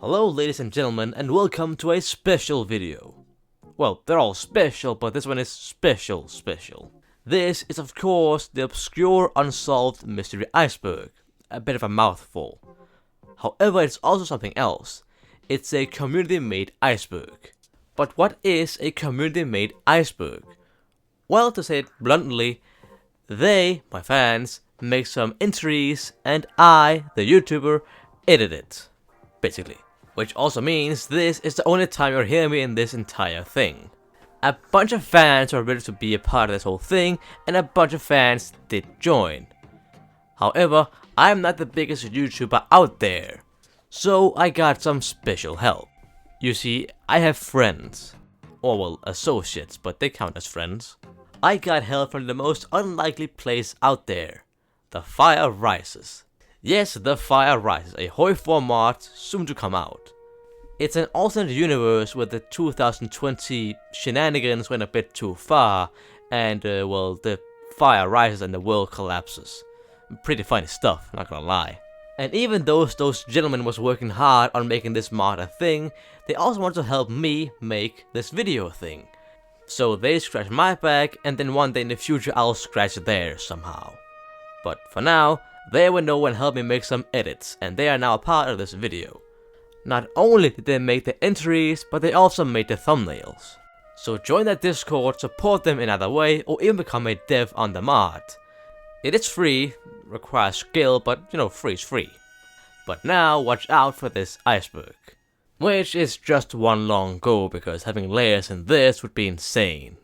Hello ladies and gentlemen, and welcome to a special video. Well, they're all special, but this one is special. This is of course the Obscure Unsolved Mystery Iceberg. A bit of a mouthful. However, it's also something else. It's a community-made iceberg. But what is a community-made iceberg? Well, to say it bluntly, they, my fans, make some entries and I, the YouTuber, edit it. Basically. Which also means this is the only time you'll hear me in this entire thing. A bunch of fans are ready to be a part of this whole thing, and a bunch of fans did join. However, I'm not the biggest YouTuber out there, so I got some special help. You see, I have friends. Or well, associates, but they count as friends. I got help from the most unlikely place out there. The Fire Rises. Yes, The Fire Rises, a Hoi 4 mod soon to come out. It's an alternate universe where the 2020 shenanigans went a bit too far, and well, the fire rises and the world collapses. Pretty funny stuff, not gonna lie. And even though those gentlemen was working hard on making this mod a thing, they also wanted to help me make this video a thing. So they scratched my back, and then one day in the future I'll scratch theirs somehow. But for now, they will know and help me make some edits, and they are now a part of this video. Not only did they make the entries, but they also made the thumbnails. So join that Discord, support them in either way, or even become a dev on the mod. It is free, requires skill, but you know, free is free. But now watch out for this iceberg. Which is just one long go, because having layers in this would be insane.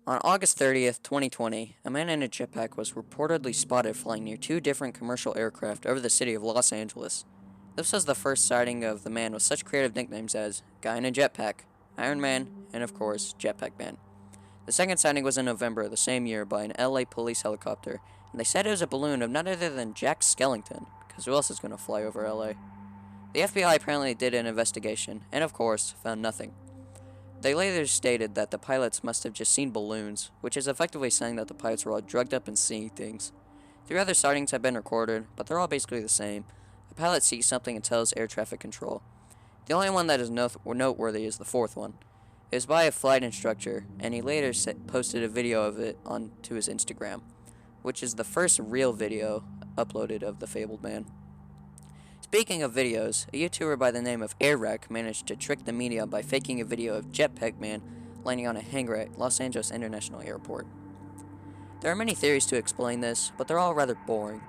On August 30th, 2020, a man in a jetpack was reportedly spotted flying near two different commercial aircraft over the city of Los Angeles. This was the first sighting of the man with such creative nicknames as Guy in a Jetpack, Iron Man, and of course, Jetpack Man. The second sighting was in November of the same year by an LA police helicopter, and they said it was a balloon of none other than Jack Skellington, because who else is going to fly over LA? The FBI apparently did an investigation, and of course, found nothing. They later stated that the pilots must have just seen balloons, which is effectively saying that the pilots were all drugged up and seeing things. 3 other sightings have been recorded, but they're all basically the same. The pilot sees something and tells air traffic control. The only one that is noteworthy is the fourth one. It was by a flight instructor, and he later posted a video of it onto his Instagram, which is the first real video uploaded of the fabled man. Speaking of videos, a YouTuber by the name of Airwreck managed to trick the media by faking a video of Jetpack Man landing on a hangar at Los Angeles International Airport. There are many theories to explain this, but they're all rather boring.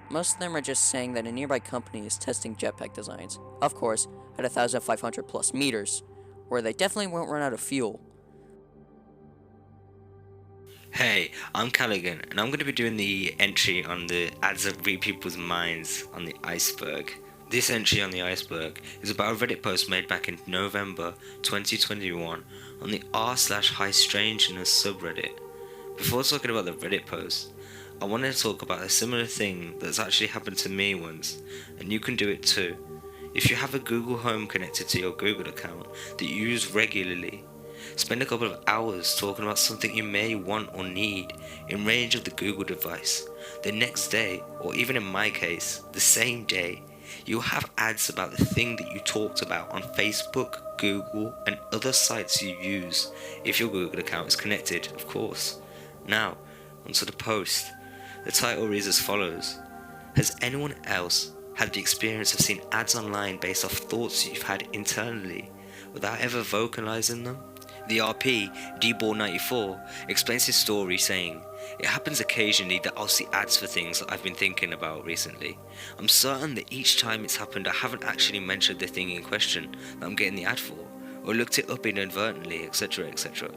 Most of them are just saying that a nearby company is testing jetpack designs, of course, at 1,500 plus meters, where they definitely won't run out of fuel. Hey, I'm Callaghan, and I'm going to be doing the entry on the ads that read people's minds on the iceberg. This entry on the iceberg is about a Reddit post made back in November 2021 on the r/high strangeness subreddit. Before talking about the Reddit post, I wanted to talk about a similar thing that's actually happened to me once, and you can do it too. If you have a Google Home connected to your Google account that you use regularly, spend a couple of hours talking about something you may want or need in range of the Google device. The next day, or even in my case, the same day, you'll have ads about the thing that you talked about on Facebook, Google, and other sites you use, if your Google account is connected, of course. Now, onto the post. The title reads as follows. Has anyone else had the experience of seeing ads online based off thoughts you've had internally, without ever vocalizing them? The RP, dball94, explains his story saying, "It happens occasionally that I'll see ads for things that I've been thinking about recently. I'm certain that each time it's happened I haven't actually mentioned the thing in question that I'm getting the ad for, or looked it up inadvertently, etc, etc.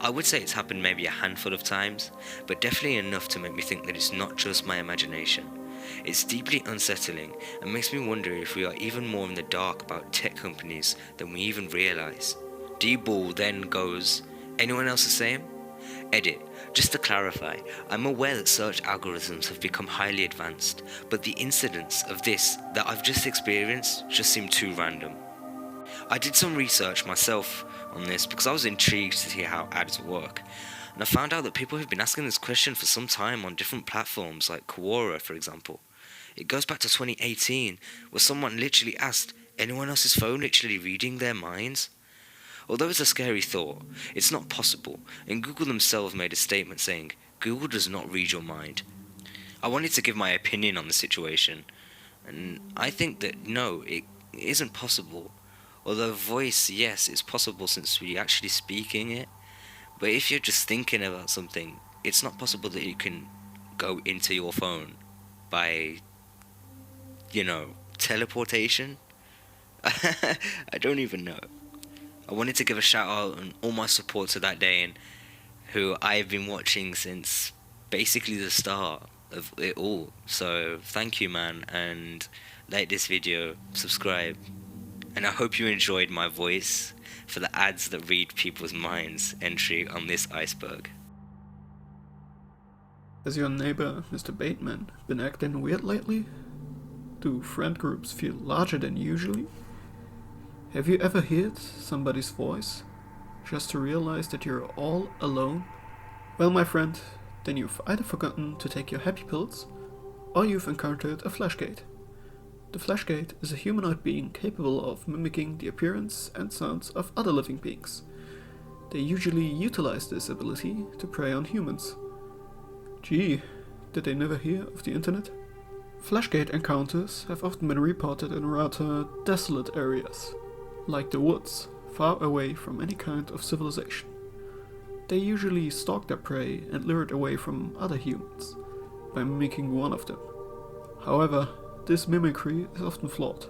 I would say it's happened maybe a handful of times, but definitely enough to make me think that it's not just my imagination. It's deeply unsettling and makes me wonder if we are even more in the dark about tech companies than we even realise." D-Ball then goes, "Anyone else the same?" Edit. Just to clarify, I'm aware that search algorithms have become highly advanced, but the incidents of this that I've just experienced just seem too random. I did some research myself on this because I was intrigued to see how ads work, and I found out that people have been asking this question for some time on different platforms like Quora, for example. It goes back to 2018, where someone literally asked, anyone else's phone literally reading their minds? Although it's a scary thought, it's not possible, and Google themselves made a statement saying, Google does not read your mind. I wanted to give my opinion on the situation, and I think that no, it isn't possible. Although voice, yes, it's possible since we're actually speaking it, but if you're just thinking about something, it's not possible that you can go into your phone by, teleportation? I don't even know. I wanted to give a shout out and all my support to that Dane, who I've been watching since basically the start of it all. So thank you, man, and like this video, subscribe, and I hope you enjoyed my voice for the ads that read people's minds entry on this iceberg. Has your neighbor, Mr. Bateman, been acting weird lately? Do friend groups feel larger than usually? Have you ever heard somebody's voice, just to realize that you're all alone? Well, my friend, then you've either forgotten to take your happy pills, or you've encountered a Fleshgait. The Fleshgait is a humanoid being capable of mimicking the appearance and sounds of other living beings. They usually utilize this ability to prey on humans. Gee, did they never hear of the internet? Fleshgait encounters have often been reported in rather desolate areas, like the woods, far away from any kind of civilization. They usually stalk their prey and lure it away from other humans, by mimicking one of them. However, this mimicry is often flawed.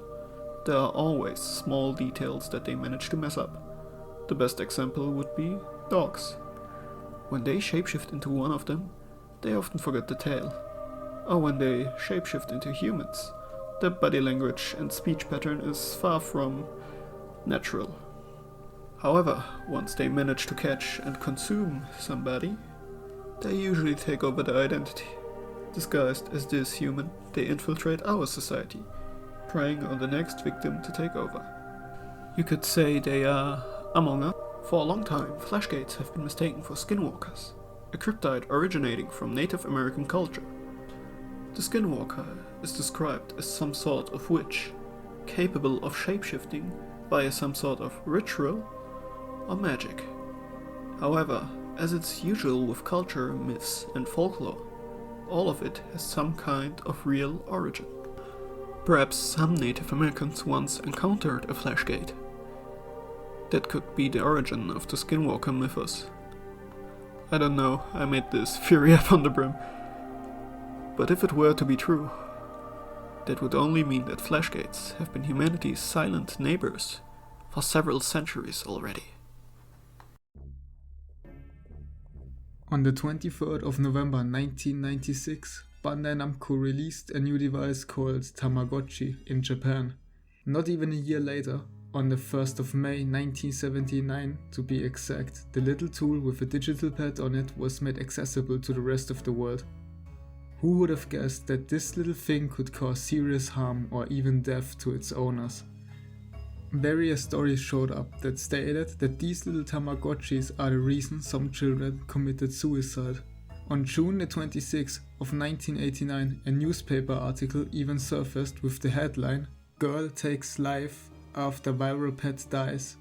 There are always small details that they manage to mess up. The best example would be dogs. When they shapeshift into one of them, they often forget the tail. Or when they shapeshift into humans, their body language and speech pattern is far from natural. However, once they manage to catch and consume somebody, they usually take over their identity. Disguised as this human, they infiltrate our society, preying on the next victim to take over. You could say they are Among Us. For a long time, Fleshgaits have been mistaken for skinwalkers, a cryptid originating from Native American culture. The skinwalker is described as some sort of witch, capable of shapeshifting via some sort of ritual or magic. However, as it's usual with culture, myths and folklore, all of it has some kind of real origin. Perhaps some Native Americans once encountered a Fleshgait. That could be the origin of the skinwalker mythos. I don't know, I made this theory up on the brim. But if it were to be true, that would only mean that Fleshgaits have been humanity's silent neighbors for several centuries already. On the 23rd of November 1996, Bandai Namco released a new device called Tamagochi in Japan. Not even a year later, on the 1st of May 1979 to be exact, the little tool with a digital pad on it was made accessible to the rest of the world. Who would have guessed that this little thing could cause serious harm or even death to its owners? Various stories showed up that stated that these little Tamagotchis are the reason some children committed suicide. On June the 26th of 1989, a newspaper article even surfaced with the headline, "Girl takes life after viral pet dies."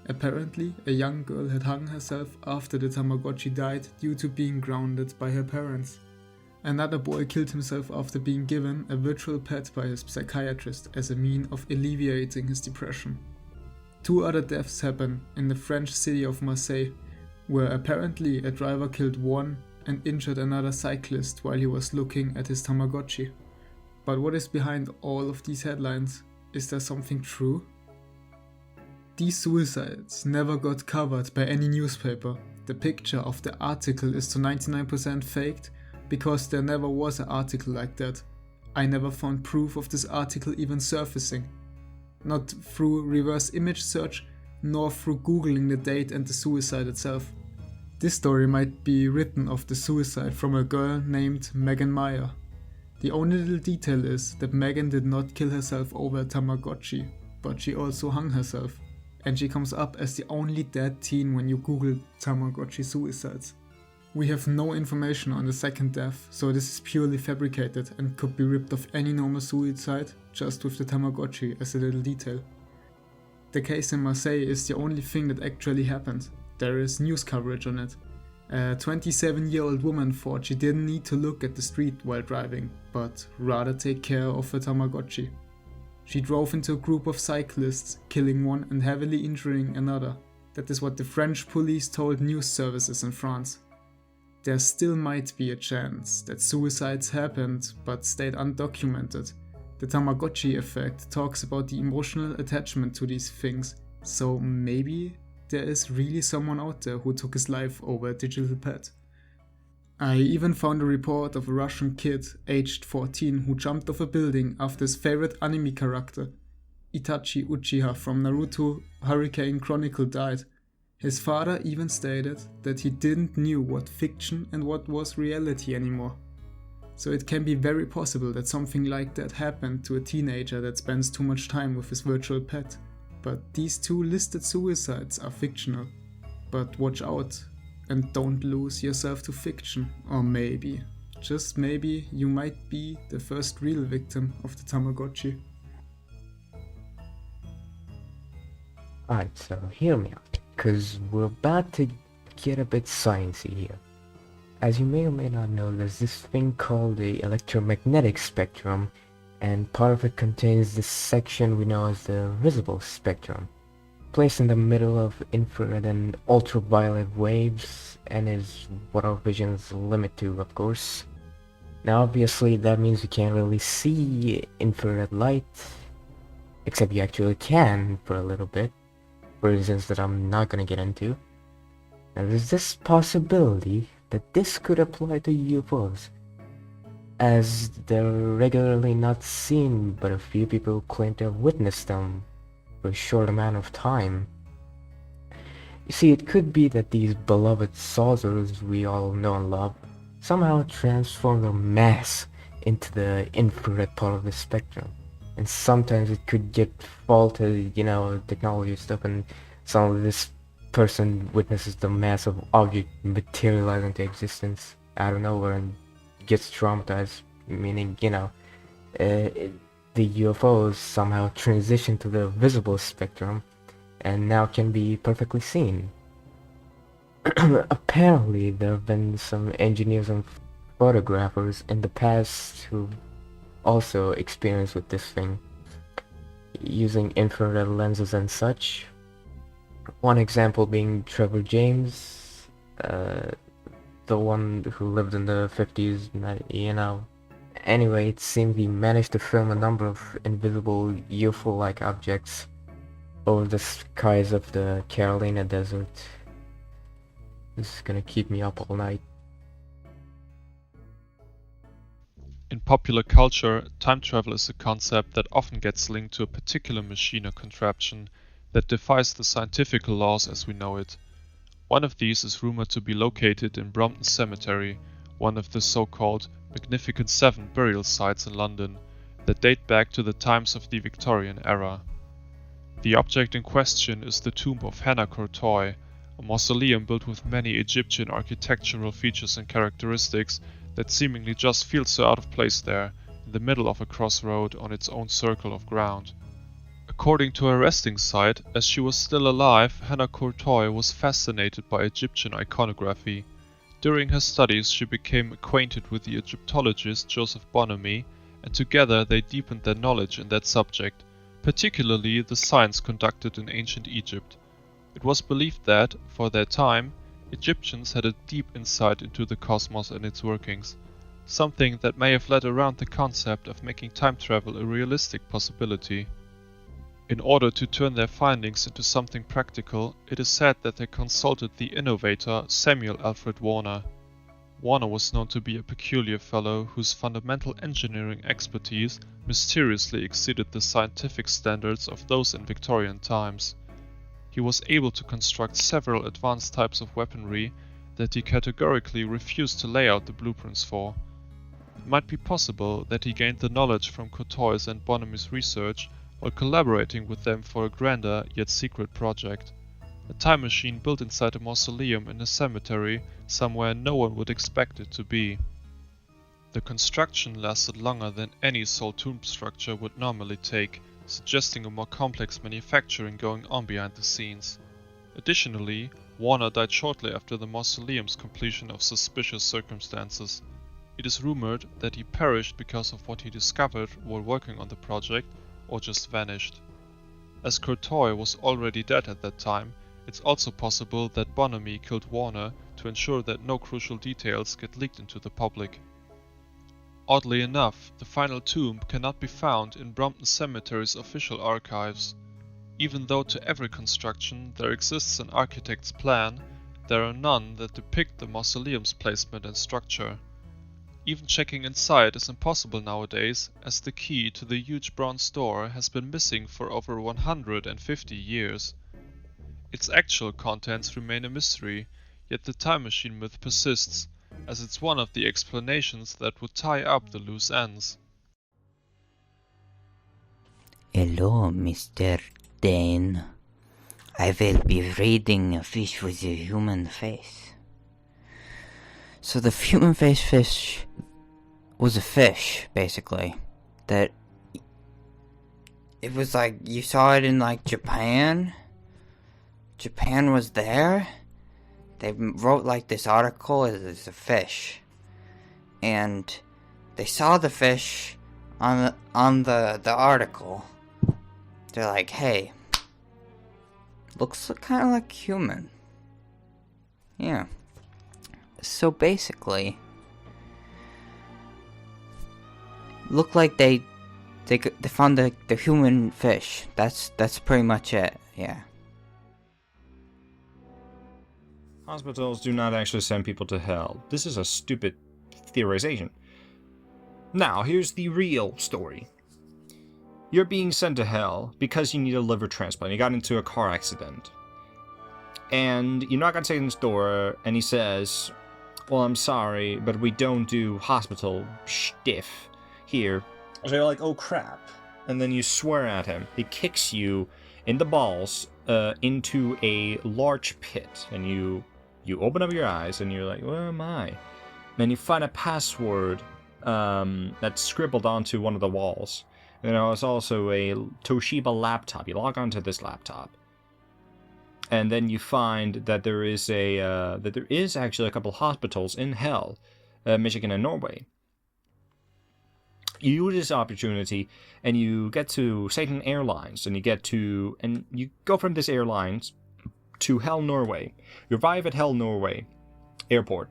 Apparently, a young girl had hung herself after the Tamagotchi died due to being grounded by her parents. Another boy killed himself after being given a virtual pet by his psychiatrist as a mean of alleviating his depression. 2 other deaths happened in the French city of Marseille, where apparently a driver killed one and injured another cyclist while he was looking at his Tamagotchi. But what is behind all of these headlines? Is there something true? These suicides never got covered by any newspaper. The picture of the article is to 99% faked, because there never was an article like that. I never found proof of this article even surfacing. Not through reverse image search, nor through googling the date and the suicide itself. This story might be written of the suicide from a girl named Megan Meyer. The only little detail is that Megan did not kill herself over a Tamagotchi, but she also hung herself. And she comes up as the only dead teen when you Google Tamagotchi suicides. We have no information on the second death, so this is purely fabricated and could be ripped off any normal suicide, just with the Tamagotchi as a little detail. The case in Marseille is the only thing that actually happened. There is news coverage on it. A 27-year-old woman thought she didn't need to look at the street while driving, but rather take care of her Tamagotchi. She drove into a group of cyclists, killing one and heavily injuring another. That is what the French police told news services in France. There still might be a chance that suicides happened but stayed undocumented. The Tamagotchi effect talks about the emotional attachment to these things, so maybe there is really someone out there who took his life over a digital pet. I even found a report of a Russian kid, aged 14, who jumped off a building after his favorite anime character, Itachi Uchiha from Naruto Hurricane Chronicle, died. His father even stated that he didn't knew what fiction and what was reality anymore. So it can be very possible that something like that happened to a teenager that spends too much time with his virtual pet. But these two listed suicides are fictional. But watch out and don't lose yourself to fiction. Or maybe, just maybe, you might be the first real victim of the Tamagotchi. Alright, so hear me out, because we're about to get a bit sciencey here. As you may or may not know, there's this thing called the electromagnetic spectrum, and part of it contains this section we know as the visible spectrum, placed in the middle of infrared and ultraviolet waves, and is what our vision is limited to, of course. Now obviously that means you can't really see infrared light, except you actually can for a little bit, for reasons that I'm not gonna get into. Now there's this possibility that this could apply to UFOs, as they're regularly not seen, but a few people claim to have witnessed them for a short amount of time. You see, it could be that these beloved saucers we all know and love somehow transform their mass into the infrared part of the spectrum. And sometimes it could get faulted, technology stuff, and some of this person witnesses the massive object materialize into existence out of nowhere and gets traumatized, meaning, the UFOs somehow transition to the visible spectrum and now can be perfectly seen. Apparently there have been some engineers and photographers in the past who also experienced with this thing, using infrared lenses and such. One example being Trevor James, the one who lived in the 50s, Anyway, it seems he managed to film a number of invisible UFO-like objects over the skies of the Carolina Desert. This is gonna keep me up all night. In popular culture, time travel is a concept that often gets linked to a particular machine or contraption that defies the scientific laws as we know it. One of these is rumored to be located in Brompton Cemetery, one of the so-called Magnificent Seven burial sites in London that date back to the times of the Victorian era. The object in question is the tomb of Hannah Courtois, a mausoleum built with many Egyptian architectural features and characteristics that seemingly just feels so out of place there, in the middle of a crossroad on its own circle of ground. According to her resting site, as she was still alive, Hannah Courtois was fascinated by Egyptian iconography. During her studies she became acquainted with the Egyptologist Joseph Bonomi, and together they deepened their knowledge in that subject, particularly the science conducted in ancient Egypt. It was believed that, for their time, Egyptians had a deep insight into the cosmos and its workings, something that may have led around the concept of making time travel a realistic possibility. In order to turn their findings into something practical, it is said that they consulted the innovator Samuel Alfred Warner. Warner was known to be a peculiar fellow whose fundamental engineering expertise mysteriously exceeded the scientific standards of those in Victorian times. He was able to construct several advanced types of weaponry that he categorically refused to lay out the blueprints for. It might be possible that he gained the knowledge from Courtois and Bonomi's research while collaborating with them for a grander yet secret project. a time machine built inside a mausoleum in a cemetery somewhere no one would expect it to be. The construction lasted longer than any Soul tomb structure would normally take, suggesting a more complex manufacturing going on behind the scenes. Additionally, Warner died shortly after the mausoleum's completion of suspicious circumstances. It is rumored that he perished because of what he discovered while working on the project, or just vanished. As Courtois was already dead at that time, it's also possible that Bonamy killed Warner to ensure that no crucial details get leaked into the public. Oddly enough, the final tomb cannot be found in Brompton Cemetery's official archives. Even though to every construction there exists an architect's plan, there are none that depict the mausoleum's placement and structure. Even checking inside is impossible nowadays, as the key to the huge bronze door has been missing for over 150 years. Its actual contents remain a mystery, yet the time machine myth persists, as it's one of the explanations that would tie up the loose ends. Hello, Mr. Dane. I will be raiding a fish with a human face. So the human face fish was a fish, basically. That it was like, you saw it in like Japan. Japan was there. They wrote like this article as a fish. And they saw the fish on the article. They're like, hey, looks kind of like human. Yeah. So basically, looked like they found the human fish. That's pretty much it. Yeah. Hospitals do not actually send people to hell. This is a stupid theorization. Now, here's the real story. You're being sent to hell because you need a liver transplant. You got into a car accident. And you knock on Satan's door, and he says, well, I'm sorry, but we don't do hospital stiff here. So you're like, oh crap. And then you swear at him. He kicks you in the balls into a large pit. And you open up your eyes, and you're like, where am I? Then you find a password that's scribbled onto one of the walls. And there was also a Toshiba laptop. You log onto this laptop. And then you find that there is actually a couple hospitals in hell, Michigan and Norway. You use this opportunity, and you get to Satan Airlines, and you go from this airlines to Hell Norway. You arrive at Hell Norway airport.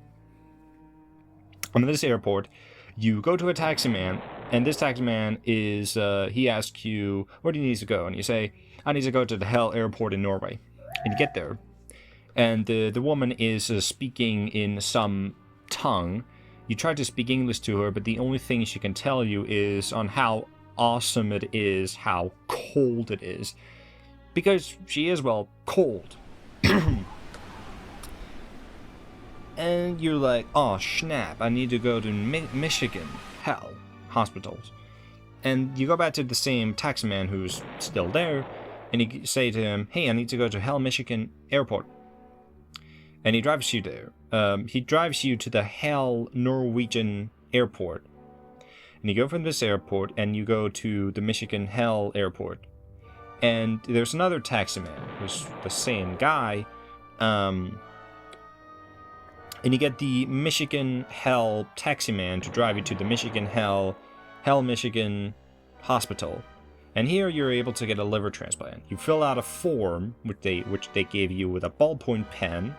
On this airport, you go to a taxi man, and this taxi man is he asks you, where do you need to go? And you say, I need to go to the Hell airport in Norway. And you get there, and the woman is speaking in some tongue. You try to speak English to her, but the only thing she can tell you is on how awesome it is, how cold it is. Because she is, well, cold. And you're like, oh snap, I need to go to Michigan Hell hospitals. And you go back to the same taxi man who's still there, and you say to him, hey, I need to go to Hell Michigan Airport. And he drives you there. He drives you to the Hell Norwegian Airport. And you go from this airport, and you go to the Michigan Hell Airport. And there's another taxi man who's the same guy. And you get the Michigan Hell taxi man to drive you to the Michigan Hell Michigan Hospital. And here you're able to get a liver transplant. You fill out a form, which they gave you with a ballpoint pen.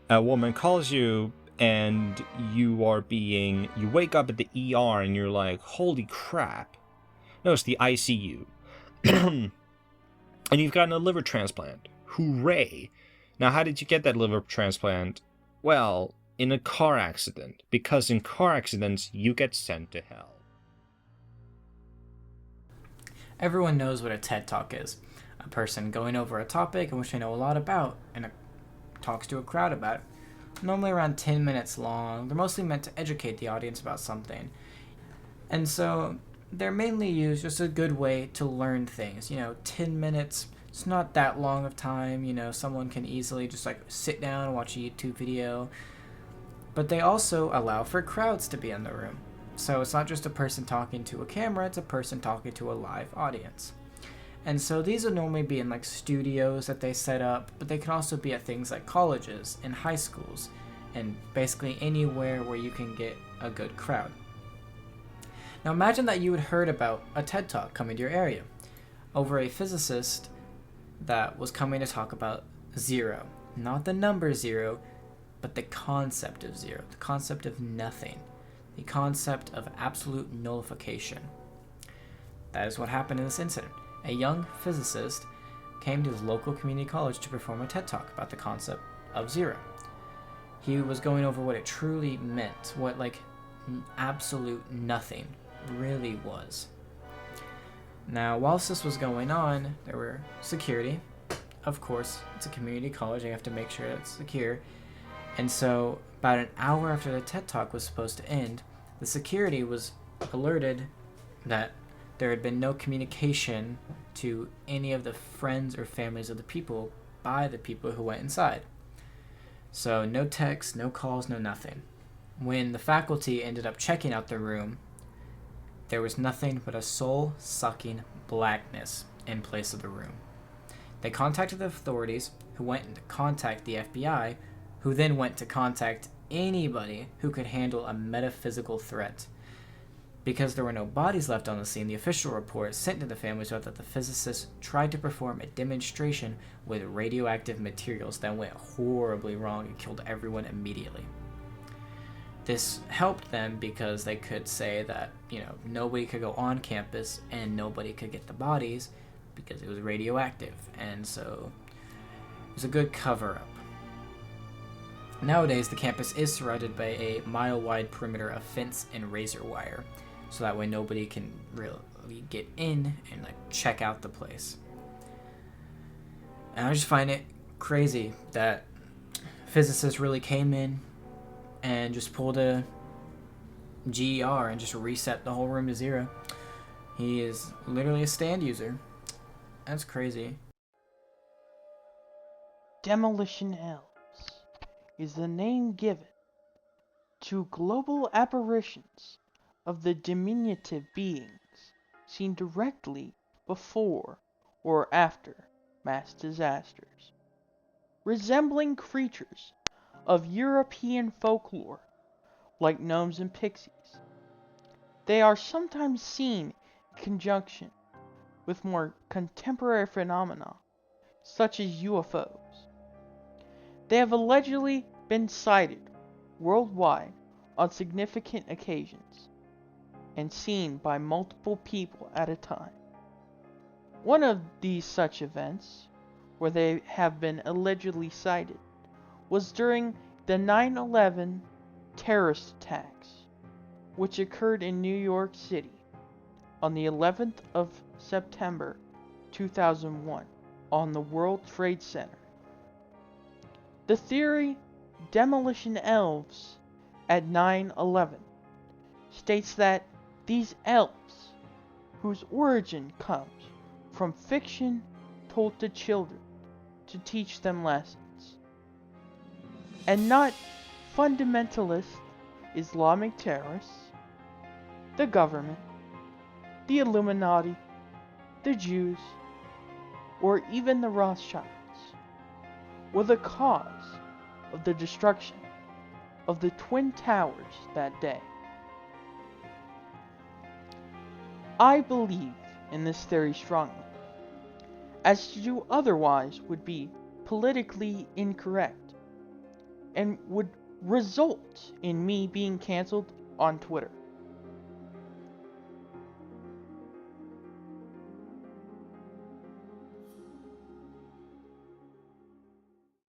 A woman calls you, and you wake up at the ER, and you're like, holy crap. No, it's the ICU. And you've gotten a liver transplant. Hooray. Now, how did you get that liver transplant? Well, in a car accident. Because in car accidents, you get sent to hell. Everyone knows what a TED Talk is. A person going over a topic in which they know a lot about and talks to a crowd about it. Normally around 10 minutes long. They're mostly meant to educate the audience about something. And so they're mainly used as a good way to learn things. 10 minutes It's not that long of time, you know, someone can easily just like sit down and watch a YouTube video. But they also allow for crowds to be in the room. So it's not just a person talking to a camera, it's a person talking to a live audience. And so these would normally be in like studios that they set up, but they can also be at things like colleges and high schools and basically anywhere where you can get a good crowd. Now imagine that you had heard about a TED Talk coming to your area over a physicist that was coming to talk about zero. Not the number zero, but the concept of zero, the concept of nothing, the concept of absolute nullification. That is what happened in this incident. A young physicist came to his local community college to perform a TED Talk about the concept of zero. He was going over what it truly meant, what like absolute nothing really was. Now, whilst this was going on, there were security. Of course, it's a community college, they have to make sure it's secure. And so, about an hour after the TED Talk was supposed to end, the security was alerted that there had been no communication to any of the friends or families of the people by the people who went inside. So no texts, no calls, no nothing. When the faculty ended up checking out the room, there was nothing but a soul-sucking blackness in place of the room. They contacted the authorities, who went to contact the FBI, who then went to contact anybody who could handle a metaphysical threat. Because there were no bodies left on the scene, the official report sent to the families wrote that the physicists tried to perform a demonstration with radioactive materials that went horribly wrong and killed everyone immediately. This helped them because they could say that, you know, nobody could go on campus and nobody could get the bodies because it was radioactive, and so it was a good cover-up. Nowadays, the campus is surrounded by a mile-wide perimeter of fence and razor wire, so that way nobody can really get in and like check out the place. And I just find it crazy that physicists really came in and just pulled a GER and just reset the whole room to zero. He is literally a stand user. That's crazy. Demolition elves is the name given to global apparitions of the diminutive beings seen directly before or after mass disasters, resembling creatures of European folklore like gnomes and pixies. They are sometimes seen in conjunction with more contemporary phenomena such as UFOs. They have allegedly been sighted worldwide on significant occasions and seen by multiple people at a time. One of these such events, where they have been allegedly sighted, was during the 9/11 terrorist attacks, which occurred in New York City on the 11th of September 2001 on the World Trade Center. The theory Demolition Elves at 9/11 states that these elves, whose origin comes from fiction told to children to teach them lessons, and not fundamentalist Islamic terrorists, the government, the Illuminati, the Jews, or even the Rothschilds, were the cause of the destruction of the Twin Towers that day. I believe in this theory strongly, as to do otherwise would be politically incorrect, and would result in me being cancelled on Twitter.